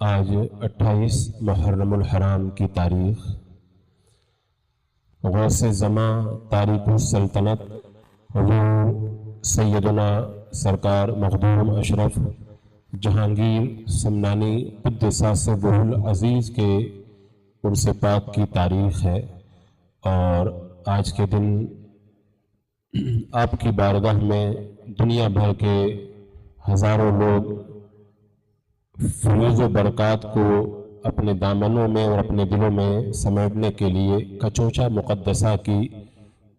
آج 28 محرم الحرام کی تاریخ غوث زماں تاریخ السلطنت حضور سیدنا سرکار مخدوم اشرف جہانگیر سمنانی قدس سرہ العزیز کے عرس پاک کی تاریخ ہے، اور آج کے دن آپ کی بارگاہ میں دنیا بھر کے ہزاروں لوگ فیض و برکات کو اپنے دامنوں میں اور اپنے دلوں میں سمیٹنے کے لیے کچوچا مقدسہ کی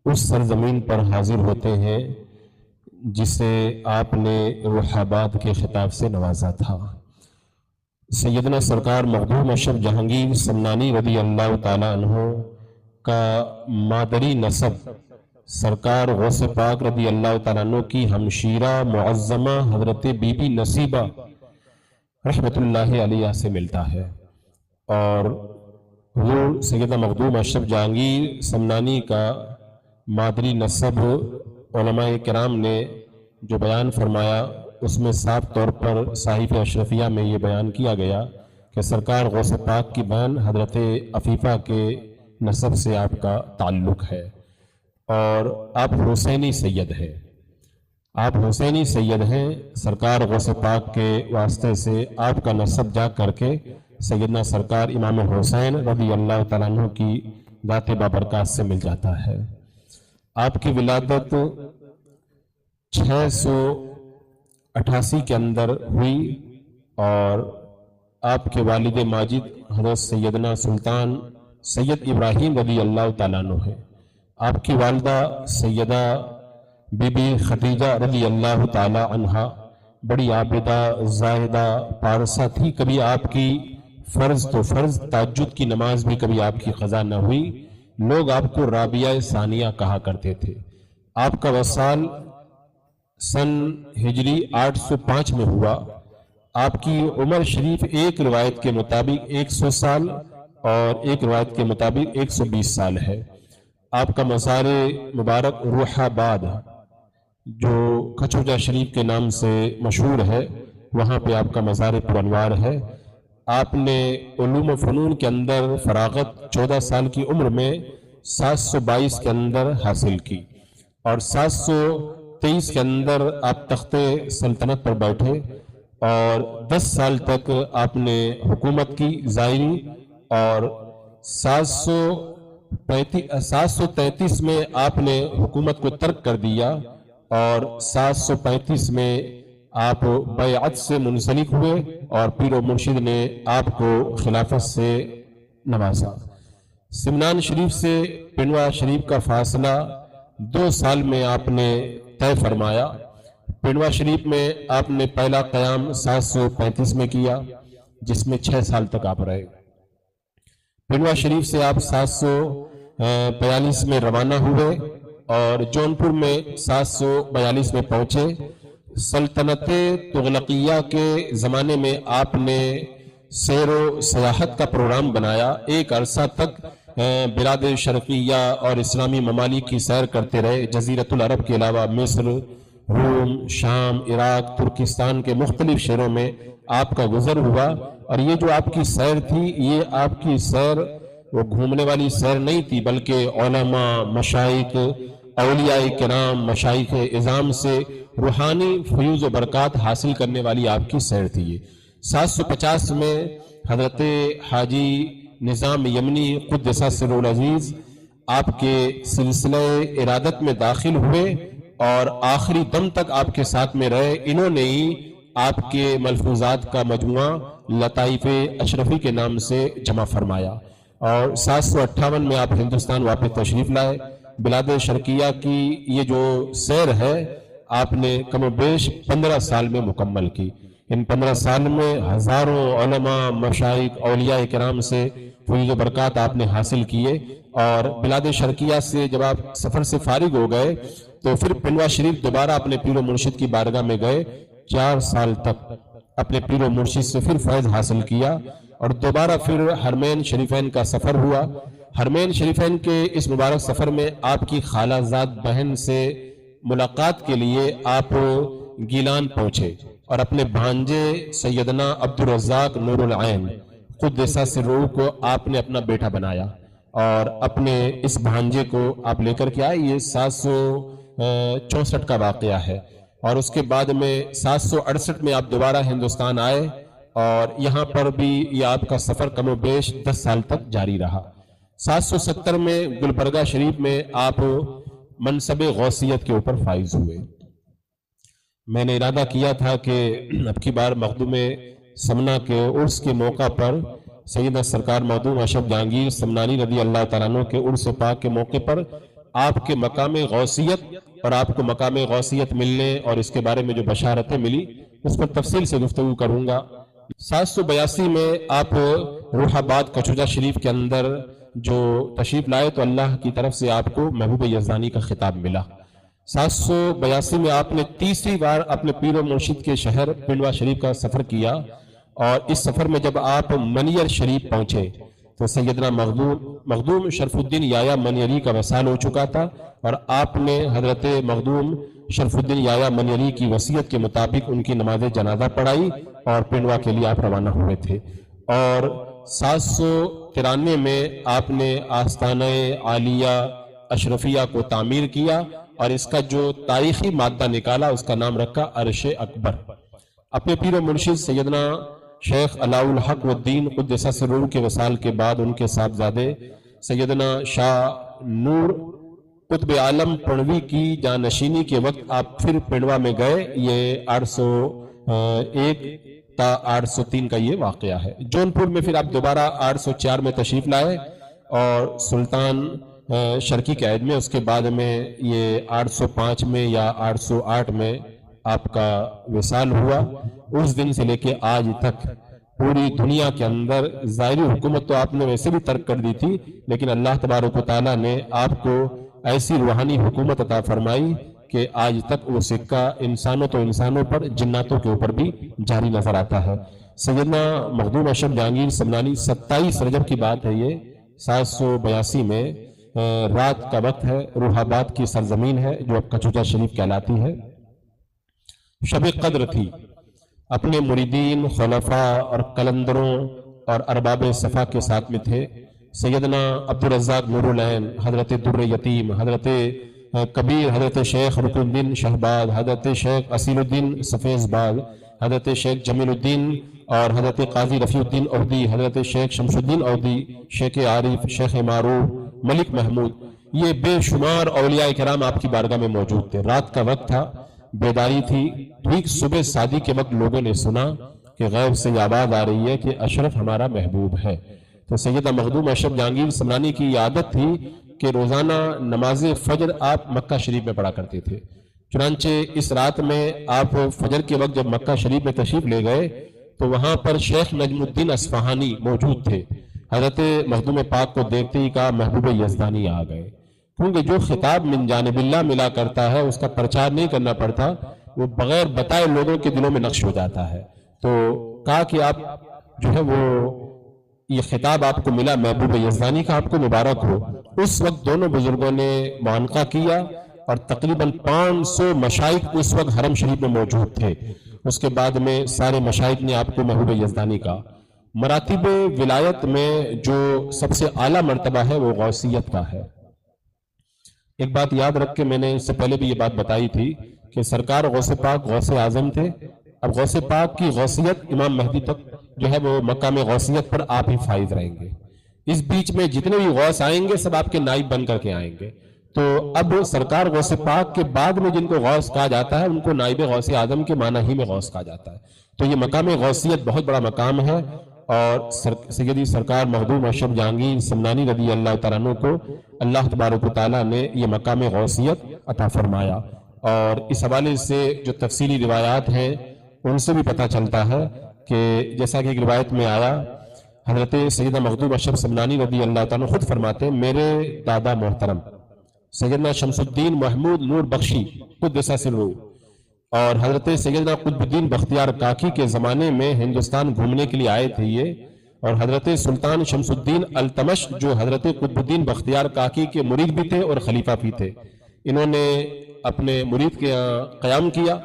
اس سرزمین پر حاضر ہوتے ہیں جسے آپ نے روح آباد کے خطاب سے نوازا تھا۔ سیدنا سرکار مخدوم اشرف جہانگیر سمنانی رضی اللہ تعالیٰ عنہ کا مادری نسب سرکار غوث پاک رضی اللہ تعالیٰ عنہ کی ہمشیرہ معظمہ حضرت بی بی نصیبہ رحمت اللہ علیہ سے ملتا ہے، اور حضور سیدنا مخدوم اشرف جہانگیر سمنانی کا مادری نسب علماء کرام نے جو بیان فرمایا اس میں صاف طور پر صحیف اشرفیہ میں یہ بیان کیا گیا کہ سرکار غوث پاک کی بہن حضرت عفیفہ کے نسب سے آپ کا تعلق ہے، اور آپ حسینی سید ہیں۔ آپ حسینی سید ہیں، سرکار غوث پاک کے واسطے سے آپ کا نسب جا کر کے سیدنا سرکار امام حسین رضی اللہ تعالیٰ عنہ کی ذات بابرکات سے مل جاتا ہے۔ آپ کی ولادت 688 کے اندر ہوئی، اور آپ کے والد ماجد حضرت سیدنا سلطان سید ابراہیم رضی اللہ تعالیٰ عنہ ہیں۔ آپ کی والدہ سیدہ بی بی خدیجہ رضی اللہ تعالی عنہ بڑی عابدہ زاہدہ پارسہ تھی، کبھی آپ کی فرض تو فرض تہجد کی نماز بھی کبھی آپ کی قضا نہ ہوئی، لوگ آپ کو رابعہ ثانیہ کہا کرتے تھے۔ آپ کا وصال سن ہجری 805 میں ہوا۔ آپ کی عمر شریف ایک روایت کے مطابق 100 سال اور ایک روایت کے مطابق 120 سال ہے۔ آپ کا مزار مبارک روح آباد جو کچوچا شریف کے نام سے مشہور ہے، وہاں پہ آپ کا مزار پرانوار ہے۔ آپ نے علوم و فنون کے اندر فراغت 14 سال کی عمر میں 722 کے اندر حاصل کی، اور 723 کے اندر آپ تخت سلطنت پر بیٹھے، اور 10 سال تک آپ نے حکومت کی ظاہری، اور 733 میں آپ نے حکومت کو ترک کر دیا، اور 735 میں آپ بیعت سے منسلک ہوئے، اور پیر و مرشد نے آپ کو خلافت سے نوازا۔ سمنان شریف سے پنڈوا شریف کا فاصلہ 2 سال میں آپ نے طے فرمایا۔ پنڈوا شریف میں آپ نے پہلا قیام 735 میں کیا، جس میں 6 سال تک آپ رہے۔ پنڈوا شریف سے آپ 742 میں روانہ ہوئے، اور جونپور میں 742 میں پہنچے۔ سلطنت تغلقیہ کے زمانے میں آپ نے سیر و سیاحت کا پروگرام بنایا، ایک عرصہ تک بلاد شرقیہ اور اسلامی ممالک کی سیر کرتے رہے۔ جزیرۃ العرب کے علاوہ مصر، روم، شام، عراق، ترکستان کے مختلف شہروں میں آپ کا گزر ہوا، اور یہ جو آپ کی سیر تھی، یہ آپ کی سیر وہ گھومنے والی سیر نہیں تھی، بلکہ علماء، مشائخ، اولیاء کرام، مشائخ اعظام سے روحانی فیوز و برکات حاصل کرنے والی آپ کی سیر تھی یہ۔ 750 میں حضرت حاجی نظام یمنی قدس سرہ العزیز آپ کے سلسلہ ارادت میں داخل ہوئے، اور آخری دم تک آپ کے ساتھ میں رہے۔ انہوں نے ہی آپ کے ملفوظات کا مجموعہ لطائف اشرفی کے نام سے جمع فرمایا، اور 758 میں آپ ہندوستان واپس تشریف لائے۔ بلاد شرقیہ کی یہ جو سیر ہے آپ نے کم و بیش 15 سال میں مکمل کی۔ ان 15 سال میں ہزاروں علماء، مشائخ، اولیاء کرام سے فیض و برکات آپ نے حاصل کیے، اور بلاد شرقیہ سے جب آپ سفر سے فارغ ہو گئے تو پھر پنڈوا شریف دوبارہ اپنے پیر و مرشد کی بارگاہ میں گئے۔ 4 سال تک اپنے پیر و مرشد سے پھر فیض حاصل کیا، اور دوبارہ پھر حرمین شریفین کا سفر ہوا۔ حرمین شریفین کے اس مبارک سفر میں آپ کی خالہ زاد بہن سے ملاقات کے لیے آپ گیلان پہنچے اور اپنے بھانجے سیدنا عبدالرزاق نور العین قدس سرہ کو آپ نے اپنا بیٹا بنایا، اور اپنے اس بھانجے کو آپ لے کر کے آئے۔ یہ 764 کا واقعہ ہے، اور اس کے بعد میں 768 میں آپ دوبارہ ہندوستان آئے، اور یہاں پر بھی یہ آپ کا سفر کم و بیش 10 سال تک جاری رہا۔ 770 میں گلبرگہ شریف میں آپ منصب غوثیت کے اوپر فائز ہوئے۔ میں نے ارادہ کیا تھا کہ اب کی بار مخدوم سمنا کے عرس کے موقع پر سیدہ سرکار مخدوم اشرف جہانگیر سمنانی رضی اللہ تعالیٰ عنہ کے عرس پاک کے موقع پر آپ کے مقام غوثیت اور آپ کو مقام غوثیت ملنے اور اس کے بارے میں جو بشارتیں ملی اس پر تفصیل سے گفتگو کروں گا۔ 782 میں آپ روح آباد کچوجا شریف کے اندر جو تشریف لائے تو اللہ کی طرف سے آپ کو محبوب یزدانی کا خطاب ملا۔ 782 میں آپ نے تیسری بار اپنے پیر و مرشد کے شہر پنڈوا شریف کا سفر کیا، اور اس سفر میں جب آپ منیر شریف پہنچے تو سیدنا مخدوم شرف الدین یایا منیری کا وصال ہو چکا تھا، اور آپ نے حضرت مخدوم شرف الدین یایا منیری کی وصیت کے مطابق ان کی نماز جنازہ پڑھائی اور پنڈوا کے لیے آپ روانہ ہوئے تھے۔ اور 793 میں آپ نے آستانہ عالیہ اشرفیہ کو تعمیر کیا، اور اس کا جو تاریخی مادہ نکالا اس کا نام رکھا عرش اکبر۔ اپنے پیر و مرشد سیدنا شیخ علاء الحق والدین قدس سرہ کے وصال کے بعد ان کے صاحبزادے سیدنا شاہ نور قطب عالم پنڈوی کی جانشینی کے وقت آپ پھر پنڈوا میں گئے۔ یہ 801 تا 803 کا یہ واقعہ ہے۔ جونپور میں پھر آپ دوبارہ 804 میں تشریف لائے، اور سلطان شرکی قید میں اس کے بعد میں یہ 805 میں یا 808 میں آپ کا وصال ہوا۔ اس دن سے لے کے آج تک پوری دنیا کے اندر ظاہری حکومت تو آپ نے ویسے بھی ترک کر دی تھی، لیکن اللہ تبارک و تعالیٰ نے آپ کو ایسی روحانی حکومت عطا فرمائی کہ آج تک وہ سکہ انسانوں تو انسانوں پر، جناتوں کے اوپر بھی جاری نظر آتا ہے۔ سیدنا مخدوم اشرف جہانگیر سمنانی 27 رجب کی بات ہے، یہ 782 میں رات کا وقت ہے، روح آباد کی سرزمین ہے جو اب کچوجا شریف کہلاتی ہے۔ شب قدر تھی، اپنے مریدین، خلفاء اور قلندروں اور ارباب صفا کے ساتھ میں تھے۔ سیدنا عبدالرزاق نور العین، حضرت در یتیم، حضرت کبیر، حضرت شیخ رکن الدین شہباز، حضرت شیخ اصیل الدین سفیز باز، حضرت شیخ جمیل الدین اور حضرت قاضی رفیع الدین اودی، حضرت شیخ شمس الدین اودی، شیخ عارف، شیخ معروف، ملک محمود، یہ بے شمار اولیاء کرام آپ کی بارگاہ میں موجود تھے۔ رات کا وقت تھا، بیداری تھی، ٹھیک صبح شادی کے وقت لوگوں نے سنا کہ غیب سے آواز آ رہی ہے کہ اشرف ہمارا محبوب ہے۔ تو سیدہ مخدوم اشرف جہانگیر سمنانی کی یہ عادت تھی کہ روزانہ نماز فجر آپ مکہ شریف میں پڑھا کرتے تھے۔ چنانچہ اس رات میں آپ فجر کے وقت جب مکہ شریف میں تشریف لے گئے تو وہاں پر شیخ نجم الدین اصفہانی موجود تھے۔ حضرت مخدوم پاک کو دیکھتے ہی کہا محبوب یزدانی آ گئے، کیونکہ جو خطاب من جانب اللہ ملا کرتا ہے اس کا پرچار نہیں کرنا پڑتا، وہ بغیر بتائے لوگوں کے دلوں میں نقش ہو جاتا ہے۔ تو کہا کہ آپ جو ہے وہ یہ خطاب آپ کو ملا محبوب یزدانی کا، آپ کو مبارک ہو۔ اس وقت دونوں بزرگوں نے معانقہ کیا، اور تقریباً 500 مشائخ اس وقت حرم شریف میں موجود تھے۔ اس کے بعد میں سارے مشائخ نے آپ کو محبوب یزدانی کا۔ مراتب ولایت میں جو سب سے اعلیٰ مرتبہ ہے وہ غوثیت کا ہے۔ ایک بات یاد رکھ کے، میں نے اس سے پہلے بھی یہ بات بتائی تھی کہ سرکار غوث پاک غوث اعظم تھے۔ اب غوث پاک کی غوثیت امام مہدی تک جو ہے وہ مقام غوثیت پر آپ ہی فائز رہیں گے۔ اس بیچ میں جتنے بھی غوث آئیں گے سب آپ کے نائب بن کر کے آئیں گے۔ تو اب سرکار غوث پاک کے بعد میں جن کو غوث کہا جاتا ہے ان کو نائب غوث اعظم کے معنی ہی میں غوث کہا جاتا ہے۔ تو یہ مقام غوثیت بہت بڑا مقام ہے، اور سیدی سرکار مخدوم اشرف جہانگیر سمنانی رضی اللہ تعالیٰ عنہ کو اللہ تبارک و تعالیٰ نے یہ مقام غوثیت عطا فرمایا۔ اور اس حوالے سے جو تفصیلی روایات ہیں ان سے بھی پتہ چلتا ہے کہ جیسا کہ ایک روایت میں آیا، حضرت سیدہ مخدوم اشرف سمنانی رضی اللہ تعالیٰ عنہ خود فرماتے ہیں میرے دادا محترم سیدنا شمس الدین محمود نور بخشی قدس سرہ اور حضرت سیدنا قطب الدین بختیار کاکی کے زمانے میں ہندوستان گھومنے کے لیے آئے تھے یہ، اور حضرت سلطان شمس الدین التمش جو حضرت قطب الدین بختیار کاکی کے مرید بھی تھے اور خلیفہ بھی تھے، انہوں نے اپنے مرید کے قیام کیا۔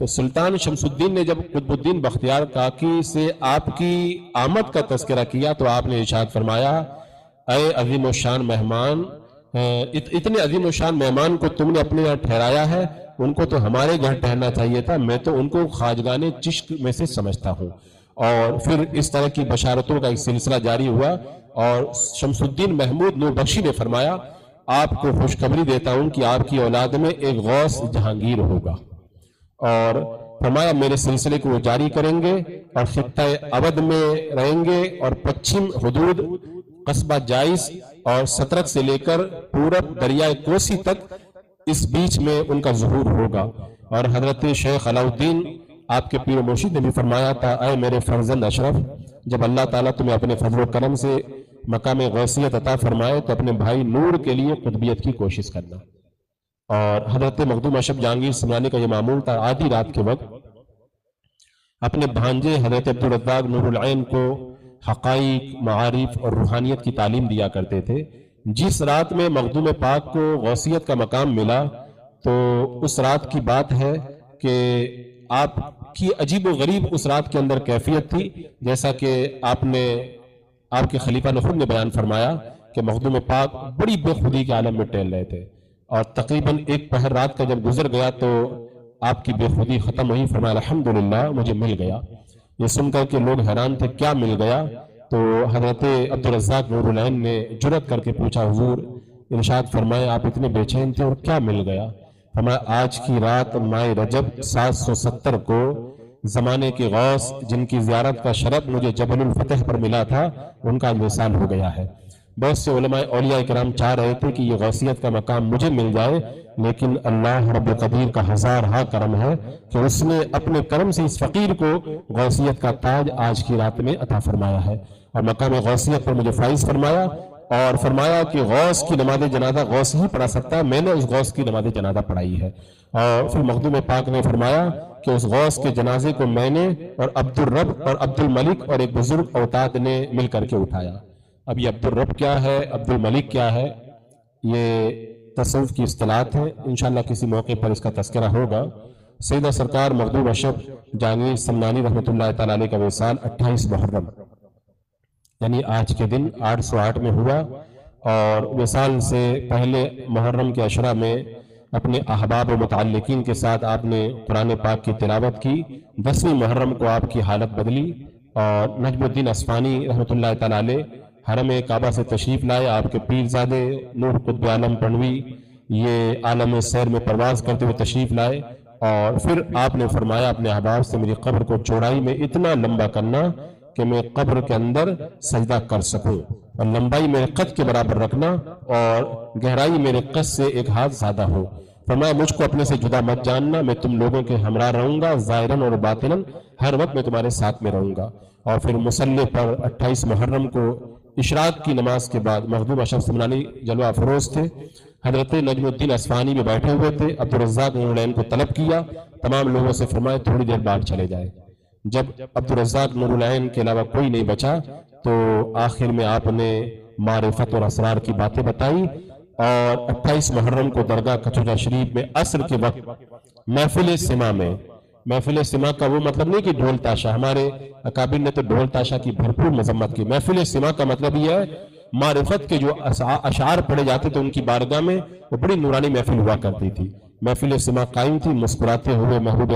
تو سلطان شمس الدین نے جب قطب الدین بختیار کاکی سے آپ کی آمد کا تذکرہ کیا تو آپ نے ارشاد فرمایا اے عظیم الشان مہمان، اتنے عظیم الشان مہمان کو تم نے اپنے یہاں ٹھہرایا ہے، ان کو تو ہمارے گھر ٹھہرنا چاہیے تھا، میں تو ان کو خواجگان چشت میں سے سمجھتا ہوں۔ اور پھر اس طرح کی بشارتوں کا ایک سلسلہ جاری ہوا، اور شمس الدین محمود نور بخشی نے فرمایا آپ کو خوشخبری دیتا ہوں کہ آپ کی اولاد میں ایک غوث جہانگیر ہوگا، اور فرمایا میرے سلسلے کو وہ جاری کریں گے اور خطہ اودھ میں رہیں گے، اور پچھم حدود قصبہ جائز اور سترک سے لے کر پورب دریائے کوسی تک اس بیچ میں ان کا ظہور ہوگا۔ اور حضرت شیخ علاء الدین آپ کے پیر و مرشد نے بھی فرمایا تھا اے میرے فرزند اشرف، جب اللہ تعالیٰ تمہیں اپنے فضل و کرم سے مقام غوثیت عطا فرمائے تو اپنے بھائی نور کے لیے قطبیت کی کوشش کرنا۔ اور حضرت مخدوم اشرف جہانگیر سمنانی کا یہ معمول تھا آدھی رات کے وقت اپنے بھانجے حضرت عبدالرزاق نور العین کو حقائق، معارف اور روحانیت کی تعلیم دیا کرتے تھے۔ جس رات میں مخدوم پاک کو غوثیت کا مقام ملا تو اس رات کی بات ہے کہ آپ کی عجیب و غریب اس رات کے اندر کیفیت تھی، جیسا کہ آپ کے خلیفہ نے خود نے بیان فرمایا کہ مخدوم پاک بڑی بے خودی کے عالم میں ٹہل رہے تھے، اور تقریباً ایک پہر رات کا جب گزر گیا تو آپ کی بے خودی ختم ہوئی، فرمایا الحمدللہ مجھے مل گیا۔ یہ سن کر کے لوگ حیران تھے کیا مل گیا؟ تو حضرت عبدالرزاق نور العین نے جرأت کر کے پوچھا حضور ارشاد فرمائے آپ اتنے بے چین تھے اور کیا مل گیا؟ فرمایا آج کی رات ماہ رجب 770 کو زمانے کے غوث جن کی زیارت کا شرف مجھے جبل الفتح پر ملا تھا ان کا وصال ہو گیا ہے۔ بہت سے علماء اولیاء کرام چاہ رہے تھے کہ یہ غوثیت کا مقام مجھے مل جائے، لیکن اللہ رب قدیر کا ہزارہا کرم ہے کہ اس نے اپنے کرم سے اس فقیر کو غوثیت کا تاج آج کی رات میں عطا فرمایا ہے، اور مقام غوثیت پر مجھے فائز فرمایا، اور فرمایا کہ غوث کی نماز جنازہ غوث ہی پڑھا سکتا ہے، میں نے اس غوث کی نماز جنازہ پڑھائی ہے۔ اور پھر مخدوم پاک نے فرمایا کہ اس غوث کے جنازے کو میں نے اور عبدالرب اور عبدالملک اور ایک بزرگ اوتاد نے مل کر کے اٹھایا۔ اب یہ عبدالرب کیا ہے، عبدالملک کیا ہے، یہ تصوف کی اصطلاحات ہے، انشاءاللہ کسی موقع پر اس کا تذکرہ ہوگا۔ سیدہ سرکار مخدوم اشرف جہانگیر سمنانی رحمۃ اللہ تعالیٰ علیہ کا وصال 28 محرم یعنی آج کے دن 808 میں ہوا، اور وصال سے پہلے محرم کے عشرہ میں اپنے احباب و متعلقین کے ساتھ آپ نے قرآن پاک کی تلاوت کی۔ 10ویں محرم کو آپ کی حالت بدلی، اور نجم الدین اصفہانی رحمۃ اللہ تعالیٰ علیہ حرم کعبہ سے تشریف لائے۔ آپ کے پیرزادے نور قطب عالم پنڈوی یہ عالم سیر میں پرواز کرتے ہوئے تشریف لائے، اور پھر آپ نے فرمایا اپنے احباب سے میری قبر کو چوڑائی میں اتنا لمبا کرنا کہ میں قبر کے اندر سجدہ کر سکوں، اور لمبائی میرے قد کے برابر رکھنا اور گہرائی میرے قد سے ایک ہاتھ زیادہ ہو۔ فرمایا مجھ کو اپنے سے جدا مت جاننا، میں تم لوگوں کے ہمراہ رہوں گا ظاہراً اور باطناً، ہر وقت میں تمہارے ساتھ میں رہوں گا۔ اور پھر مصلی پر 28 محرم کو اشراق کی نماز کے بعد مخدوم اشرف سمنانی جلوہ افروز تھے، حضرت نجم الدین اصفہانی میں بیٹھے ہوئے تھے، عبدالرزاق نور العین کو طلب کیا، تمام لوگوں سے فرمایا تھوڑی دیر بعد چلے جائے۔ جب عبدالرزاق نور العین کے علاوہ کوئی نہیں بچا تو آخر میں آپ نے معرفت اور اسرار کی باتیں بتائی، اور 28 محرم کو درگاہ کچوجا شریف میں عصر کے وقت محفل سما میں، محفل سما کا وہ مطلب نہیں کہ ڈھول تاشا، ہمارے اکابر نے تو ڈھول تاشا کی بھرپور مذمت کی۔ محفل سما کا مطلب یہ ہے معرفت کے جو اشعار پڑھے جاتے تھے ان کی بارگاہ میں، وہ بڑی نورانی محفل ہوا کرتی تھی۔ محفل سما قائم تھی، مسکراتے ہوئے محبوب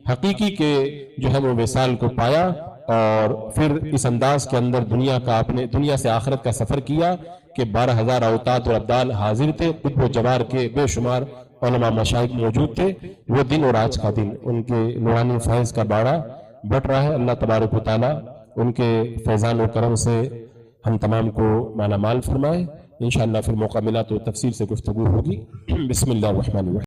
حقیقی کے جو ہے وہ وصال کو پایا، اور پھر اس انداز کے اندر دنیا سے آخرت کا سفر کیا کہ 12,000 اوتاد اور ابدال حاضر تھے، قطب و جوار کے بے شمار علماء مشائخ موجود تھے۔ وہ دن اور آج کا دن ان کے نورانی فیض کا باڑا بٹ رہا ہے۔ اللہ تبارک و تعالیٰ ان کے فیضان و کرم سے ہم تمام کو مالا مال فرمائے۔ انشاءاللہ پھر موقع ملا تو تفصیل سے گفتگو ہوگی۔ بسم اللہ الرحمن الرحیم۔